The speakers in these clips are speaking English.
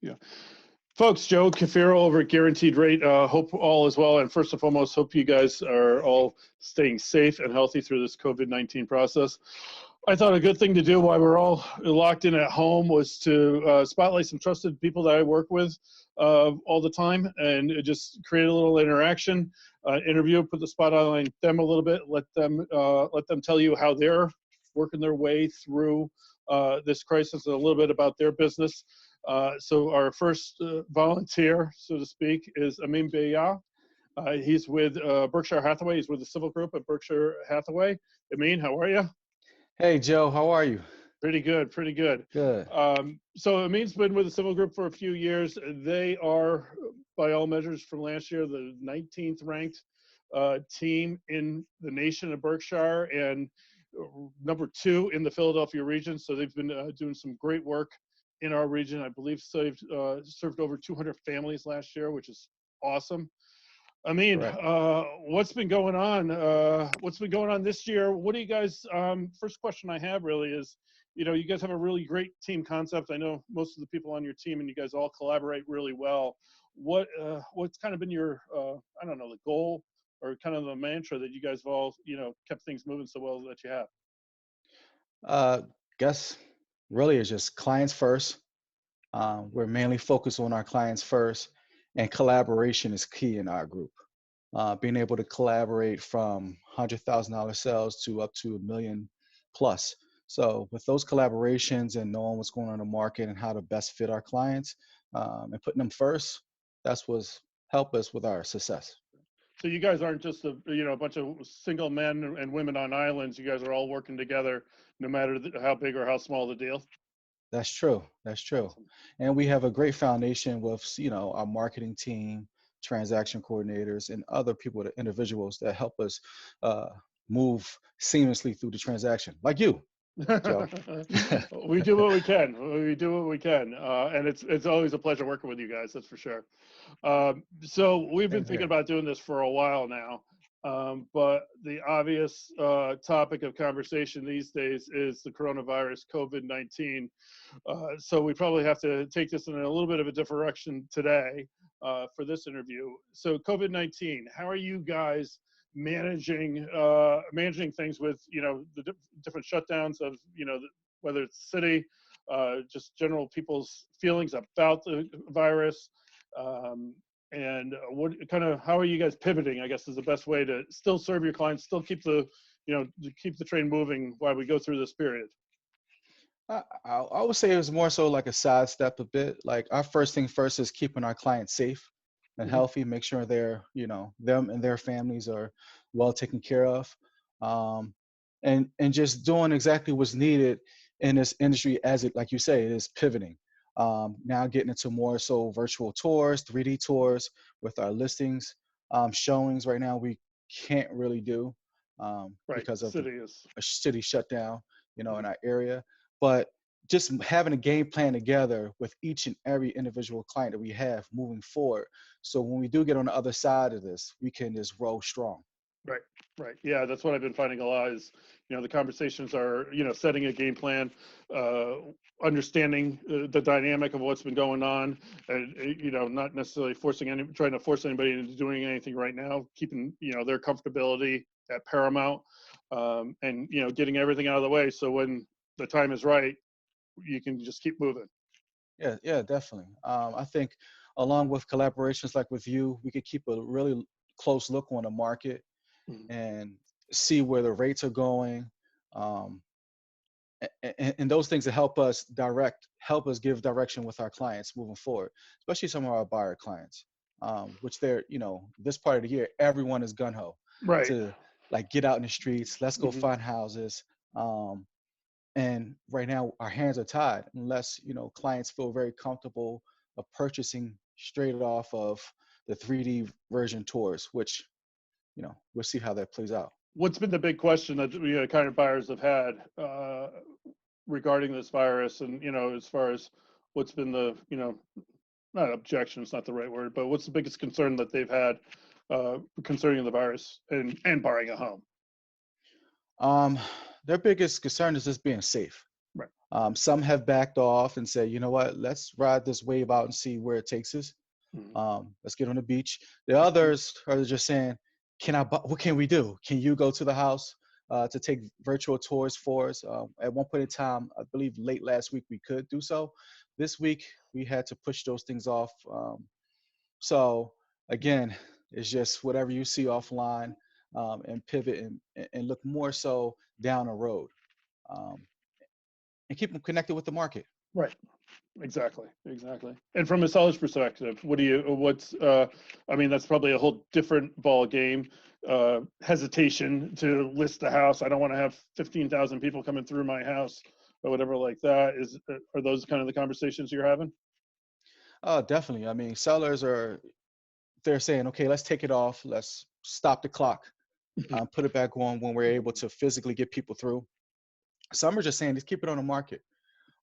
Yeah. Folks, Joe Cafaro over at Guaranteed Rate. Hope all is well. And first and foremost, hope you guys are all staying safe and healthy through this COVID-19 process. I thought a good thing to do while we're all locked in at home was to spotlight some trusted people that I work with all the time and just create a little interaction, interview, put the spot on them a little bit, let them tell you how they're working their way through this crisis and a little bit about their business. So our first volunteer, so to speak, is Amin Beyah. He's with Berkshire Hathaway. He's with the civil group at Berkshire Hathaway. Amin, how are you? Hey, Joe, how are you? Pretty good, pretty good. Good. So Amin's been with the civil group for a few years. They are, by all measures from last year, the 19th ranked team in the nation of Berkshire and number 2 in the Philadelphia region. So they've been doing some great work in our region. I believe served over 200 families last year, which is awesome. I mean, Correct. what's been going on? What's been going on this year? What do you guys? First question I have really is, you guys have a really great team concept. I know most of the people on your team, and you guys all collaborate really well. What's kind of been your, I don't know, the goal or kind of the mantra that you guys have all, kept things moving so well that you have? Uh, guess really it's just clients first. We're mainly focused on our clients first, and collaboration is key in our group. Being able to collaborate from $100,000 sales to up to $1 million plus. So with those collaborations and knowing what's going on in the market and how to best fit our clients and putting them first, that's what's helped us with our success. So you guys aren't just a bunch of single men and women on islands. You guys are all working together, no matter how big or how small the deal. That's true. That's true. Awesome. And we have a great foundation with, our marketing team, transaction coordinators, and other people, the individuals that help us move seamlessly through the transaction, like you, Joe. We do what we can. We do what we can, and it's always a pleasure working with you guys. That's for sure. So we've been Same thinking here. about doing this for a while now, but the obvious topic of conversation these days is the coronavirus, COVID-19. So we probably have to take this in a little bit of a different direction today for this interview. So COVID-19, how are you guys managing things with the different shutdowns of whether it's the city, just general people's feelings about the virus, and what kind of how are you guys pivoting? I guess is the best way to still serve your clients, still keep the to keep the train moving while we go through this period. I would say it was more so like a sidestep a bit. Like our first thing first is keeping our clients safe and Mhm. healthy, make sure they're, them and their families are well taken care of. Um, and just doing exactly what's needed in this industry as it, like you say, it is pivoting. Now getting into more so virtual tours, 3D tours with our listings, showings right now we can't really do Right, because of city is. a city shutdown, in Mhm. our area. But just having a game plan together with each and every individual client that we have moving forward. So when we do get on the other side of this, we can just roll strong. Right, right. Yeah, that's what I've been finding a lot is, the conversations are, setting a game plan, uh, understanding the dynamic of what's been going on, and, not necessarily trying to force anybody into doing anything right now, keeping, their comfortability at paramount, and, getting everything out of the way. So when the time is right, you can just keep moving. Yeah, yeah, definitely. I think along with collaborations like with you, we could keep a really close look on the market Mhm. and see where the rates are going. Um, and those things that help us give direction with our clients moving forward, especially some of our buyer clients, which they're, this part of the year, everyone is gun ho Right. to like get out in the streets, let's go Mhm. find houses. And right now our hands are tied unless, clients feel very comfortable of purchasing straight off of the 3D version tours, which, we'll see how that plays out. What's been the big question that kind of buyers have had regarding this virus, and as far as what's been the not objection, it's not the right word, but what's the biggest concern that they've had concerning the virus and buying a home? Um, their biggest concern is just being safe. Right. Some have backed off and said, you know what, let's ride this wave out and see where it takes us. Let's get on the beach. The others are just saying, what can we do? Can you go to the house to take virtual tours for us? At one point in time, I believe late last week, we could do so. This week, we had to push those things off. So again, it's just whatever you see offline, and pivot and look more so down the road, um, and keep them connected with the market. Right. Exactly. And from a seller's perspective, I mean, that's probably a whole different ball game. Hesitation to list the house. I don't want to have 15,000 people coming through my house or whatever like that. Are those kind of the conversations you're having? Definitely. I mean, they're saying, okay, let's take it off. Let's stop the clock, put it back on when we're able to physically get people through. Some are just saying, just keep it on the market.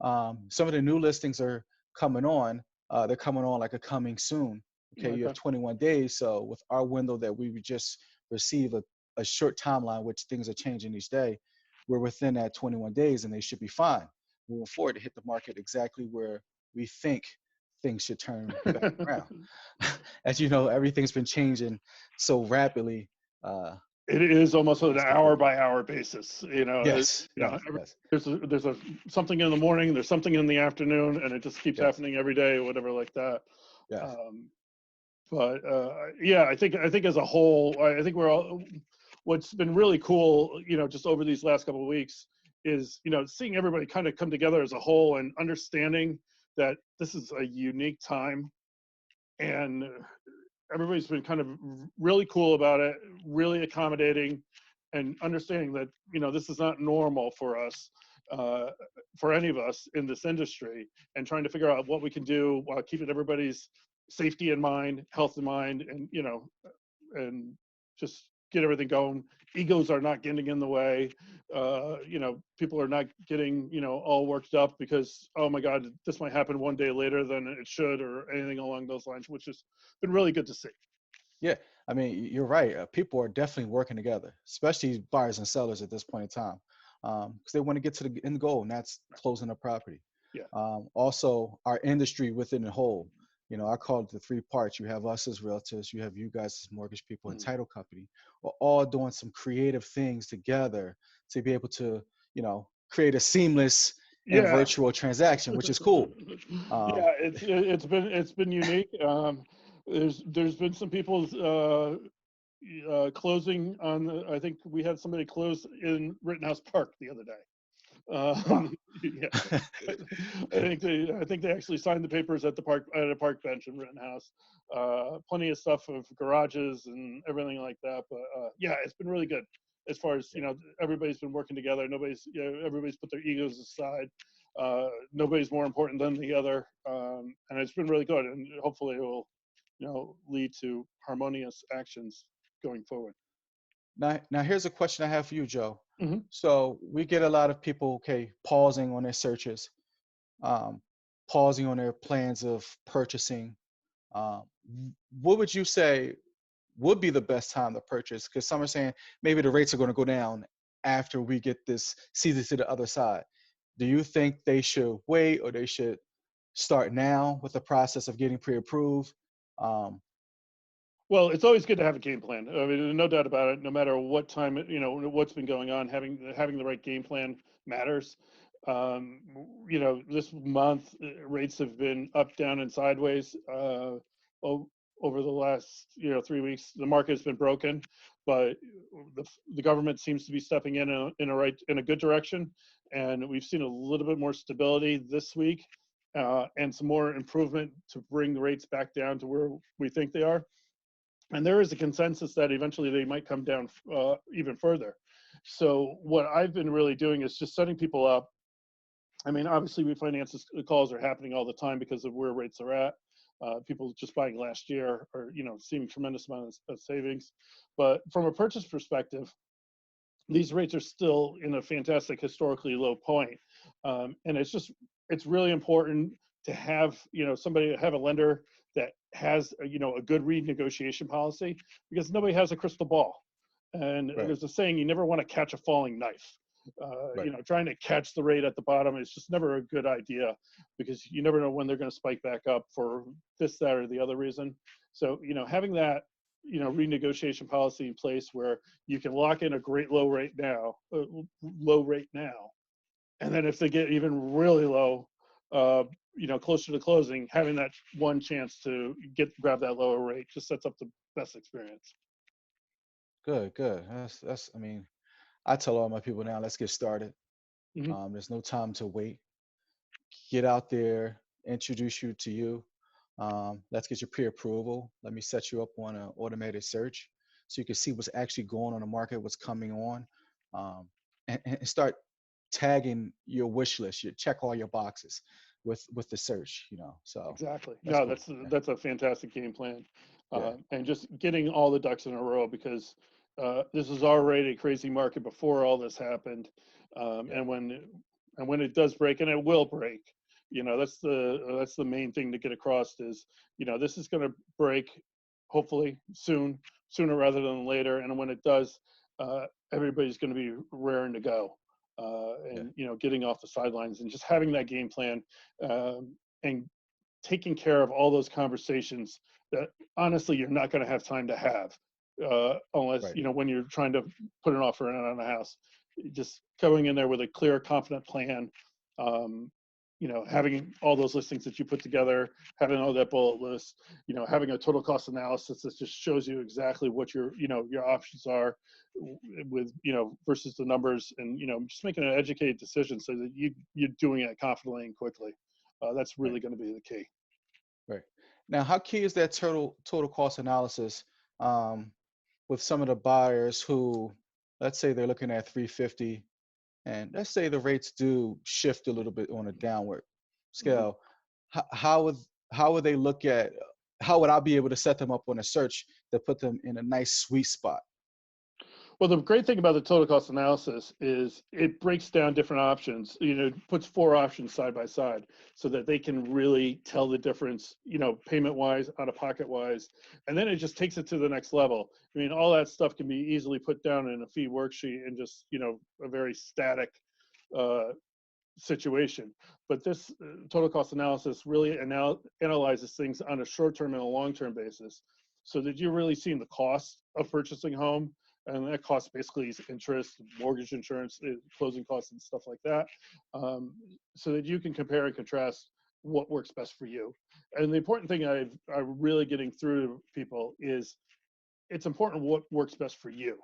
Some of the new listings are coming on. They're coming on like a coming soon. Okay, you have 21 days. So with our window that we would just receive a short timeline, which things are changing each day, we're within that 21 days and they should be fine. Moving forward to hit the market exactly where we think things should turn back around. As you know, everything's been changing so rapidly. It is almost on an hour by hour basis. Yes. There's something in the morning, there's something in the afternoon, and it just keeps happening every day, or whatever like that. Yes. Yeah, I think as a whole, I think what's been really cool, just over these last couple of weeks is, seeing everybody kind of come together as a whole and understanding that this is a unique time, and everybody's been kind of really cool about it, really accommodating, and understanding that, this is not normal for us, for any of us in this industry, and trying to figure out what we can do while keeping everybody's safety in mind, health in mind, and, and just get everything going. Egos are not getting in the way. People are not getting, all worked up because, oh my God, this might happen one day later than it should, or anything along those lines, which has been really good to see. Yeah, I mean, you're right. People are definitely working together, especially buyers and sellers at this point in time, because they want to get to the end goal, and that's closing a property. Yeah. Also, our industry within the whole, I call it the three parts. You have us as realtors, you have you guys as mortgage people and title company. We're all doing some creative things together to be able to, create a seamless and virtual transaction, which is cool. Yeah, it's been unique. There's been some people closing on I think we had somebody close in Rittenhouse Park the other day. Wow. Yeah. I think they actually signed the papers at a park bench in Rittenhouse. Plenty of stuff of garages and everything like that. But yeah, it's been really good as far as, everybody's been working together. Everybody's put their egos aside. Nobody's more important than the other. And it's been really good. And hopefully it will, lead to harmonious actions going forward. Now here's a question I have for you, Joe. Mm-hmm. So we get a lot of people, pausing on their searches, pausing on their plans of purchasing. What would you say would be the best time to purchase? Because some are saying maybe the rates are going to go down after we get this season to the other side. Do you think they should wait, or they should start now with the process of getting pre-approved? Well, it's always good to have a game plan. I mean, no doubt about it. No matter what time, what's been going on, having the right game plan matters. This month rates have been up, down, and sideways over the last 3 weeks. The market has been broken, but the government seems to be stepping in a good direction, and we've seen a little bit more stability this week, and some more improvement to bring the rates back down to where we think they are. And there is a consensus that eventually they might come down even further. So what I've been really doing is just setting people up. I mean, obviously refinance calls are happening all the time because of where rates are at. People just buying last year are, seeing tremendous amounts of savings. But from a purchase perspective, these rates are still in a fantastic historically low point. And it's really important to have, have a lender that has, a good renegotiation policy, because nobody has a crystal ball. And there's a saying, you never want to catch a falling knife. Right. Trying to catch the rate at the bottom is just never a good idea, because you never know when they're going to spike back up for this, that, or the other reason. So, having that, renegotiation policy in place where you can lock in a great low rate now, and then if they get even really low, closer to closing, having that one chance to grab that lower rate just sets up the best experience. Good, good. That's. I mean, I tell all my people now, let's get started. Hmm. There's no time to wait. Get out there, introduce you to you. Let's get your pre-approval. Let me set you up on an automated search so you can see what's actually going on the market, what's coming on, and start tagging your wish list. You check all your boxes with the search. So Exactly. that's No, cool. Yeah, that's a fantastic game plan, yeah, and just getting all the ducks in a row, because this is already a crazy market before all this happened, yeah. and when it does break, and it will break, that's the main thing to get across is, this is going to break, hopefully sooner rather than later, and when it does, everybody's going to be raring to go, Yeah. and getting off the sidelines and just having that game plan, and taking care of all those conversations that honestly you're not going to have time to have, unless, Right. when you're trying to put an offer in on a house. Just going in there with a clear, confident plan, um, having all those listings that you put together, having all that bullet list, having a total cost analysis that just shows you exactly what your options are, with, versus the numbers, and, just making an educated decision so that you're doing it confidently and quickly. That's Right. really going to be the key. Right. Now, how key is that total cost analysis um, with some of the buyers who, let's say they're looking at 350, and let's say the rates do shift a little bit on a downward Mhm. scale. How would how would they look at? How would I be able to set them up on a search that put them in a nice sweet spot? Well, the great thing about the total cost analysis is it breaks down different options, puts four options side by side so that they can really tell the difference, payment wise, out of pocket wise. And then it just takes it to the next level. I mean, all that stuff can be easily put down in a fee worksheet and just, a very static uh, situation. But this total cost analysis really analyzes things on a short term and a long term basis, so that you're really seeing the cost of purchasing a home. And that cost basically is interest, mortgage insurance, closing costs, and stuff like that, um, so that you can compare and contrast what works best for you. And the important thing I'm really getting through to people is it's important what works best for you,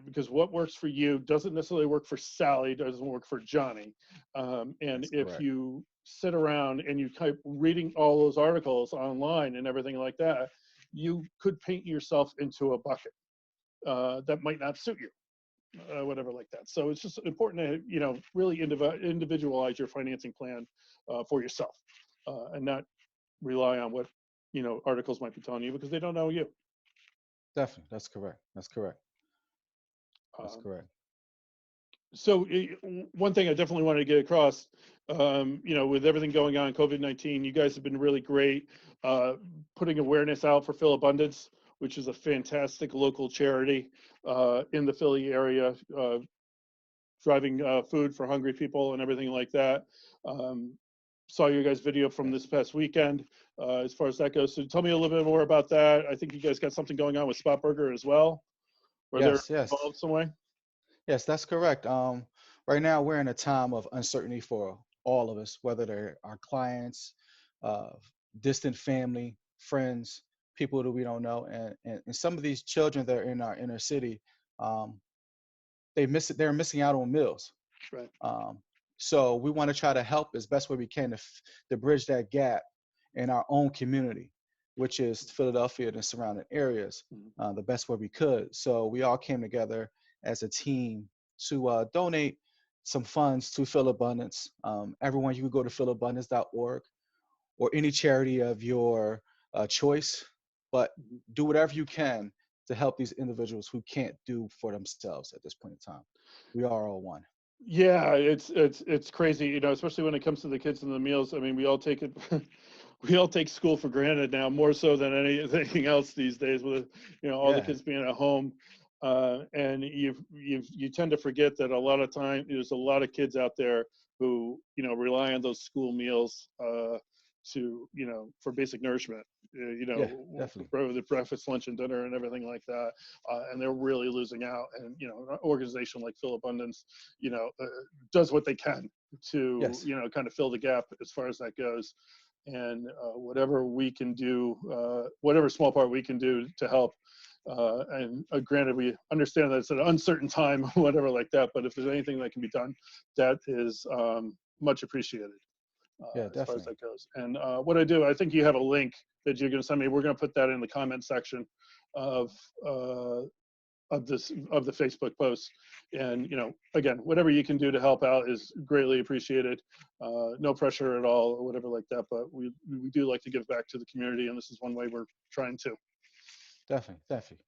because what works for you doesn't necessarily work for Sally, doesn't work for Johnny. And That's if correct. you sit around and you type reading all those articles online and everything like that, you could paint yourself into a bucket that might not suit you, whatever like that. So it's just important to, really individualize your financing plan for yourself, and not rely on what, articles might be telling you, because they don't know you. Definitely. That's correct. That's correct. That's Um, correct. so one thing I definitely wanted to get across, with everything going on, COVID-19, you guys have been really great, uh, putting awareness out for Phil Abundance, which is a fantastic local charity in the Philly area, driving food for hungry people and everything like that. Um, Saw your guys' video from Yes. this past weekend, as far as that goes. So tell me a little bit more about that. I think you guys got something going on with Spot Burger as well, where they're Yes. Yes. involved some way. Yes, that's correct. Right now, we're in a time of uncertainty for all of us, whether they're our clients, uh, distant family, friends, people that we don't know, and some of these children that are in our inner city, um, they're missing out on meals. Right. Um, so we want to try to help as best way we can to bridge that gap in our own community, which is Philadelphia and the surrounding areas, Mhm. the best way we could. So we all came together as a team to donate some funds to Phil Abundance. Everyone, you can go to philabundance.org or any charity of your choice, but Mhm. do whatever you can to help these individuals who can't do for themselves at this point in time. We are all one. Yeah, it's crazy, especially when it comes to the kids and the meals. I mean, we all take it, we all take school for granted now, more so than anything else these days, with, all the Yeah, kids being at home. And you tend to forget that a lot of time there's a lot of kids out there who, you know, rely on those school meals to, you know, for basic nourishment, you Yeah, know, definitely. for the breakfast, lunch, and dinner and everything like that. And they're really losing out. And, you know, an organization like Fill Abundance, you know, does what they can to, Yes, you know, kind of fill the gap as far as that goes. And whatever we can do, whatever small part we can do to help. And granted, we understand that it's an uncertain time, whatever like that, but if there's anything that can be done, that is much appreciated yeah, as far as definitely. that goes. And what I do, I think you have a link that you're going to send me. We're going to put that in the comment section of of the Facebook post. And, you know, again, whatever you can do to help out is greatly appreciated. No pressure at all or whatever like that, but we do like to give back to the community, and this is one way we're trying to. Definitely, definitely.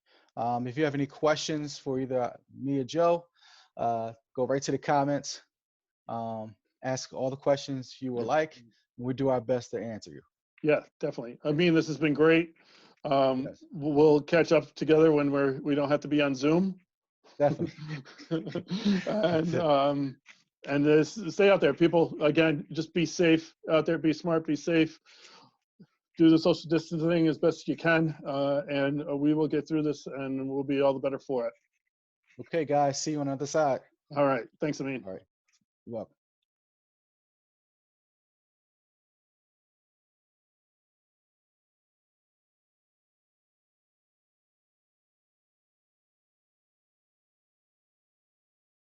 If you have any questions for either me or Joe, go right to the comments. Ask all the questions you would like. We do our best to answer you. Yeah, definitely. I mean, this has been great. Yes, We'll catch up together when we don't have to be on Zoom. definitely. And this, stay out there, people. Again, just be safe out there. Be smart. Be safe. Do the social distancing as best you can, and we will get through this, and we'll be all the better for it. Okay, guys. See you on the other side. All right. Thanks, Amin. All right. You're welcome.